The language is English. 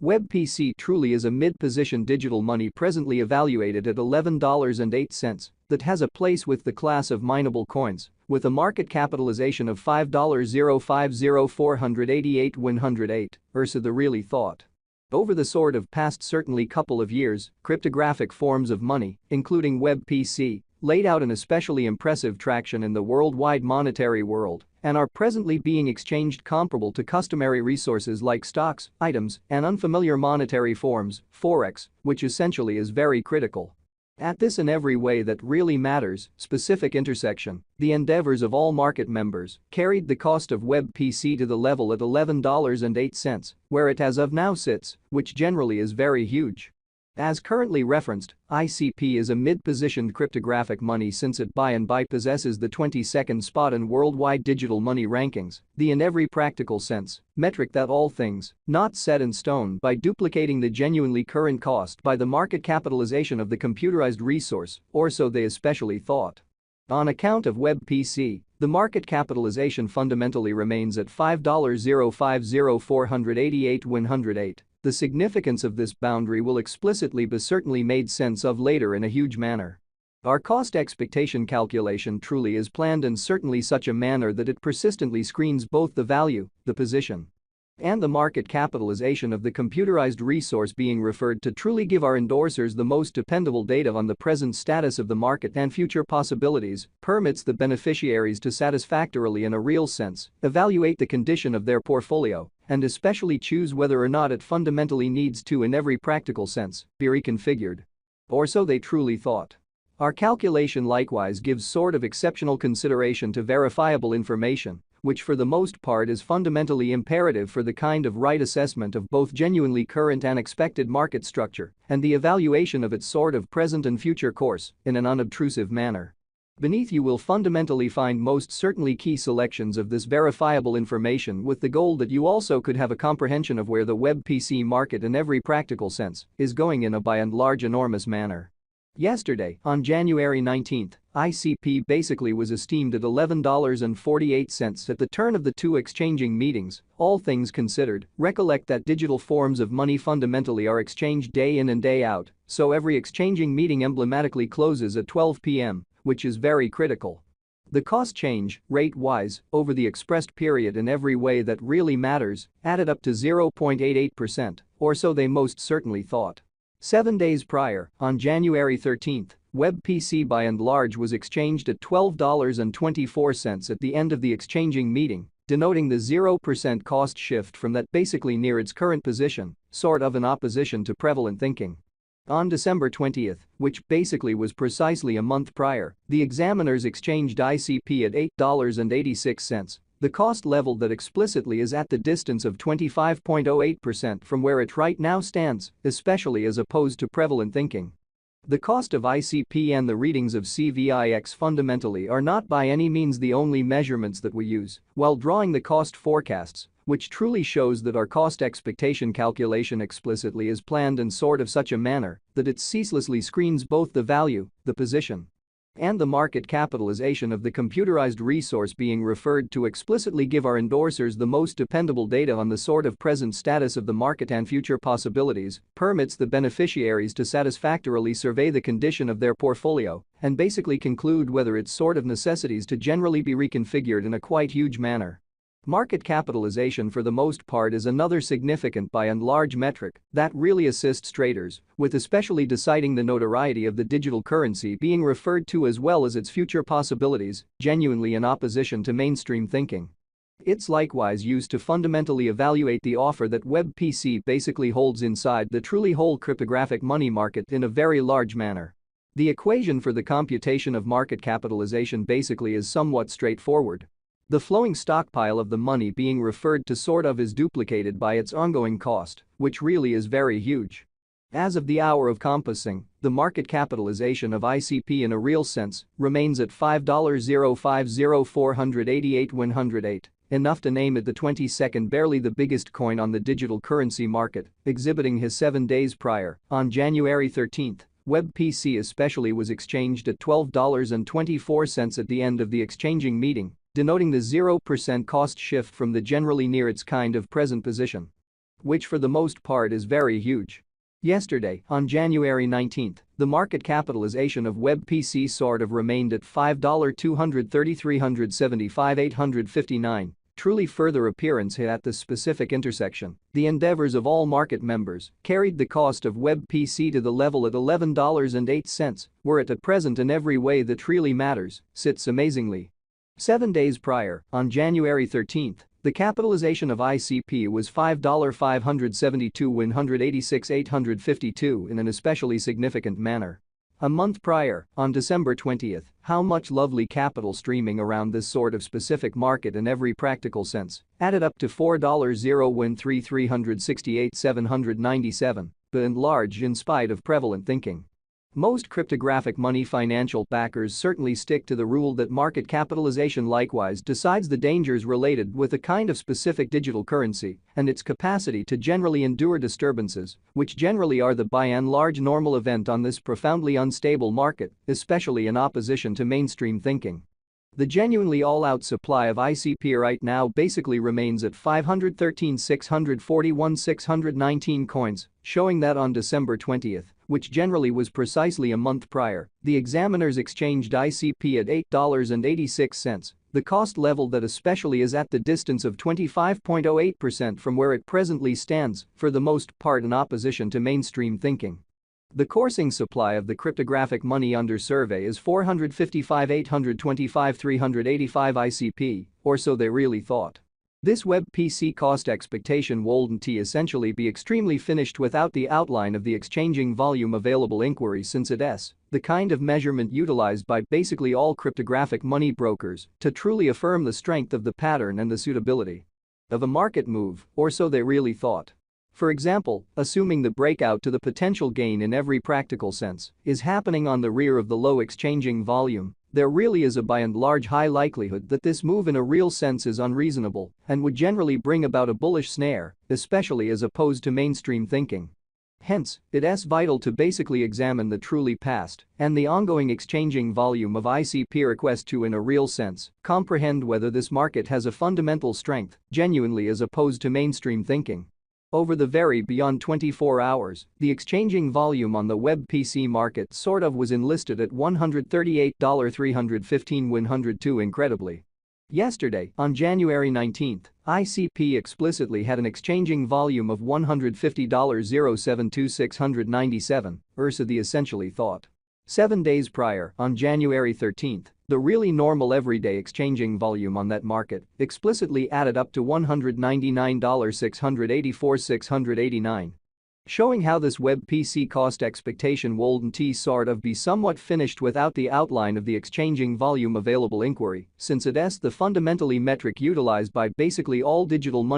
WebPC truly is a mid-position digital money presently evaluated at $11.08 that has a place with the class of mineable coins, with a market capitalization of $5,050,488,108 versus the really thought. Over the sort of past certainly couple of years, cryptographic forms of money, including WebPC, laid out an especially impressive traction in the worldwide monetary world and are presently being exchanged comparable to customary resources like stocks, items, and unfamiliar monetary forms, forex, which essentially is very critical. At this in every way that really matters, specific intersection, the endeavors of all market members carried the cost of WebPC to the level at $11.08, where it as of now sits, which generally is very huge. As currently referenced, ICP is a mid-positioned cryptographic money since it by and by possesses the 22nd spot in worldwide digital money rankings, the in every practical sense metric that all things not set in stone by duplicating the genuinely current cost by the market capitalization of the computerized resource, or so they especially thought. On account of WebPC, the market capitalization fundamentally remains at $5,050,488,108. The significance of this boundary will explicitly be certainly made sense of later in a huge manner. Our cost expectation calculation truly is planned in certainly such a manner that it persistently screens both the value, the position, and the market capitalization of the computerized resource being referred to truly give our endorsers the most dependable data on the present status of the market and future possibilities, permits the beneficiaries to satisfactorily in a real sense evaluate the condition of their portfolio, and especially choose whether or not it fundamentally needs to in every practical sense be reconfigured. Or so they truly thought. Our calculation likewise gives sort of exceptional consideration to verifiable information, which for the most part is fundamentally imperative for the kind of right assessment of both genuinely current and expected market structure and the evaluation of its sort of present and future course in an unobtrusive manner. Beneath you will fundamentally find most certainly key selections of this verifiable information with the goal that you also could have a comprehension of where the WebPC market in every practical sense is going in a by and large enormous manner. Yesterday, on January 19, ICP basically was esteemed at $11.48 at the turn of the two exchanging meetings. All things considered, recollect that digital forms of money fundamentally are exchanged day in and day out, so every exchanging meeting emblematically closes at 12 p.m., which is very critical. The cost change, rate-wise, over the expressed period in every way that really matters, added up to 0.88%, or so they most certainly thought. 7 days prior, on January 13, WebPC by and large was exchanged at $12.24 at the end of the exchanging meeting, denoting the 0% cost shift from that basically near its current position, sort of in opposition to prevalent thinking. On December 20, which basically was precisely a month prior, the examiners exchanged ICP at $8.86. The cost level that explicitly is at the distance of 25.08% from where it right now stands, especially as opposed to prevalent thinking. The cost of ICP and the readings of CVIX fundamentally are not by any means the only measurements that we use while drawing the cost forecasts, which truly shows that our cost expectation calculation explicitly is planned in sort of such a manner that it ceaselessly screens both the value, the position, and the market capitalization of the computerized resource being referred to explicitly give our endorsers the most dependable data on the sort of present status of the market and future possibilities, permits the beneficiaries to satisfactorily survey the condition of their portfolio and basically conclude whether its sort of necessities to generally be reconfigured in a quite huge manner. Market capitalization for the most part is another significant by and large metric that really assists traders with especially deciding the notoriety of the digital currency being referred to as well as its future possibilities, genuinely in opposition to mainstream thinking. It's likewise used to fundamentally evaluate the offer that WebPC basically holds inside the truly whole cryptographic money market in a very large manner. The equation for the computation of market capitalization basically is somewhat straightforward. The flowing stockpile of the money being referred to sort of is duplicated by its ongoing cost, which really is very huge. As of the hour of compassing, the market capitalization of ICP in a real sense remains at $5,050,488,108, enough to name it the 22nd barely the biggest coin on the digital currency market, exhibiting his 7 days prior, on January 13. WebPC especially was exchanged at $12.24 at the end of the exchanging meeting, denoting the 0% cost shift from the generally near its kind of present position. which for the most part is very huge. Yesterday, on January 19, the market capitalization of web PC sort of remained at $5,230,375,859. Truly further appearance hit at this specific intersection. The endeavors of all market members carried the cost of web PC to the level at $11.08, where it at present in every way that really matters sits amazingly. 7 days prior, on January 13, the capitalization of ICP was $5,572,186,852 in an especially significant manner. A month prior, on December 20, how much lovely capital streaming around this sort of specific market in every practical sense added up to $4,013,368,797, but enlarged in spite of prevalent thinking. Most cryptographic money financial backers certainly stick to the rule that market capitalization likewise decides the dangers related with a kind of specific digital currency and its capacity to generally endure disturbances, which generally are the by and large normal event on this profoundly unstable market, especially in opposition to mainstream thinking. The genuinely all-out supply of ICP right now basically remains at 513,641,619 coins, showing that on December 20, which generally was precisely a month prior, the examiners exchanged ICP at $8.86, the cost level that especially is at the distance of 25.08% from where it presently stands, for the most part in opposition to mainstream thinking. The coursing supply of the cryptographic money under survey is 455,825,385 ICP, or so they really thought. This web PC cost expectation wouldn't essentially be extremely finished without the outline of the exchanging volume available inquiry, since it's the kind of measurement utilized by basically all cryptographic money brokers to truly affirm the strength of the pattern and the suitability of a market move, or so they really thought. For example, assuming the breakout to the potential gain in every practical sense is happening on the rear of the low exchanging volume, there really is a by and large high likelihood that this move in a real sense is unreasonable and would generally bring about a bullish snare, especially as opposed to mainstream thinking. Hence, it's vital to basically examine the truly past and the ongoing exchanging volume of ICP request to in a real sense comprehend whether this market has a fundamental strength genuinely as opposed to mainstream thinking. Over the very beyond 24 hours, the exchanging volume on the web PC market sort of was enlisted at $138,315,102 incredibly. Yesterday, on January 19, ICP explicitly had an exchanging volume of $150,072,697, versus the essentially thought. 7 days prior, on January 13, the really normal everyday exchanging volume on that market explicitly added up to $199,684,689. Showing how this web PC cost expectation wouldn't sort of be somewhat finished without the outline of the exchanging volume available inquiry, since it's the fundamentally metric utilized by basically all digital money